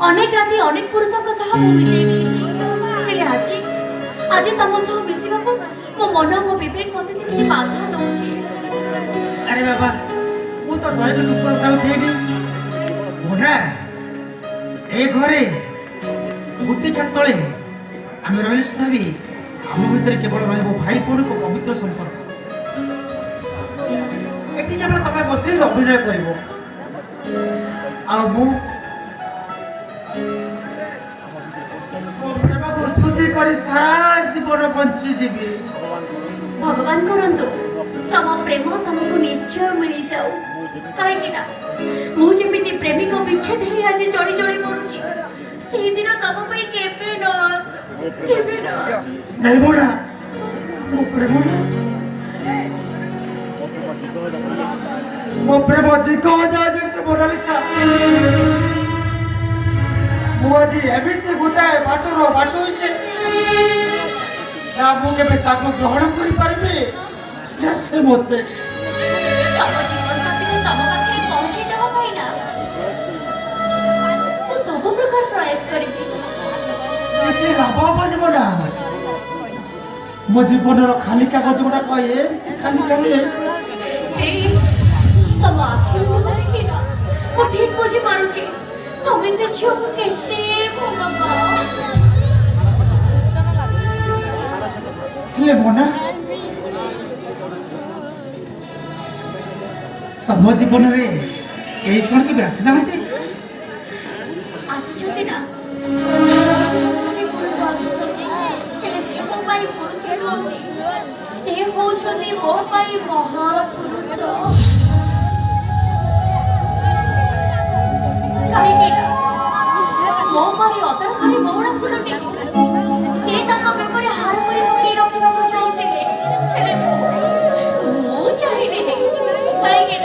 अनेक राति अनेक पुरुषों बिताई आज आज तुम सह मिसवा मो मन मो विवेक मत से बाधा दौर। अरे बाबा मु तो दैव संपर्क उठेनी मोना ए घरे गोटे छात तले आम रही सुधा भी आम भितर केवल भाई भौणी को पवित्र संपर्क एटी केवल तुम बस्ती अभिनय कर प्रेम को स्तुति कर सारा जीवन बंची जीवी। भगवान करंतु तम प्रेम तुमको निश्चय मिल जाऊ कहीं मुझे प्रेमिक विच्छेद ही आज चली चली पड़ुची से दिन तुम केबे न नहीं मोना मो प्रेम दिग जाए से मोनालिसा मुझे एमती गोटाए बाटर बाटू से ना मुझे ग्रहण कर पारे ना से मत तम जीवन साथी को तम पाखे पहुंचे देवाई ना सब प्रकार प्रयास करी लाभ हबन मोना मो जीवन खाली कागज गुड़ा कहे खाली खाली तम आखिर देखी ना मु ठीक बुझी पारुची तुम से झील को केते भल हेले मोना तम जीवन रे यही कौन के आसी ना आसुचती ना पुरुष आसुचती हेले से मो पाई पुरुष नहती से होछती मो पाई महापुरुष कहीं मो पारी अदर घरे बहुड़ा फुलटी से ताका बेकरे हार करे पकई रखिबा को चाहतिले हेले मो चाहिले नहीं कहीं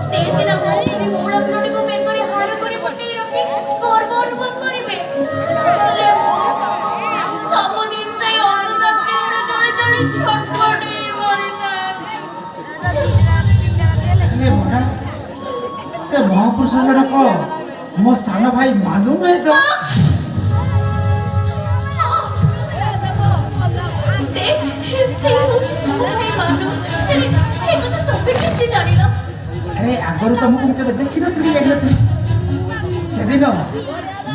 से सिना मो घरे बहुड़ा फुलटी को बेकरे हार करे पकई रखि गर्व अनुभव करिवे हेले मो सब दिन से अनुताप रे चले चले छटपटी मरता हेले मोना से महापुरुष जड़क मो सान भाई मानू नहीं तो अरे आगर तुमको मुझे देखी नी से दिन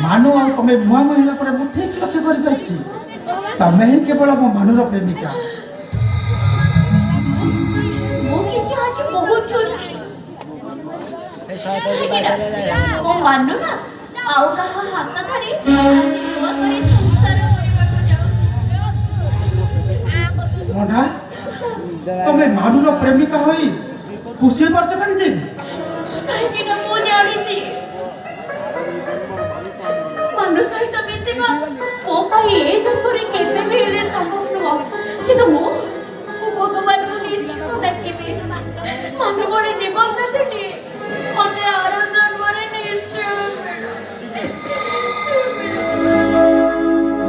मानू आ तुम्हें मुआ मुहिला पर मुझे ठीक लक्ष्य कर तमें ही केवल मो मानूर प्रेमिका ओ मानू ना आउ कहा हाथ धरी आज युवा करे संसार करबा को जाऊ मोना तुम्हें मानूर प्रेमिका होई खुशी परछ कन्ती कहीं ना मो जानी छी मानू सहित मिसिबा ओ पाई ए जन्म रे केबे भी हेले संभव न किंतु मो भगवान को निश्चय डाकिबे मानू बोले जीवन साथी मते आरो जन्म रे निश्चय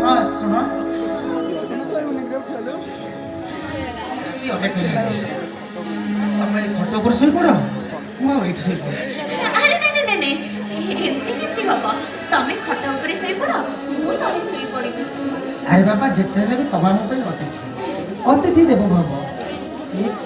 हाँ सुनो अनेक तमें खट पर शई पड़ मुझे शई पड़ अरे नहीं एमती केमती बाबा तमें खट उपरे शई पड़ मु तळे शई पड़ी अरे बाबा जिते भी तुम अतिथि अतिथि देव भाव प्लीज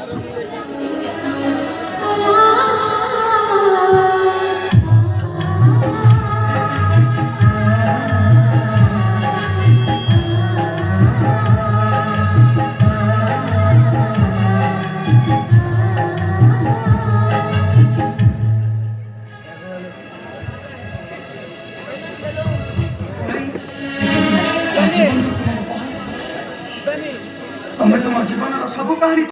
तुम्हें तुम जीवन सब कहानी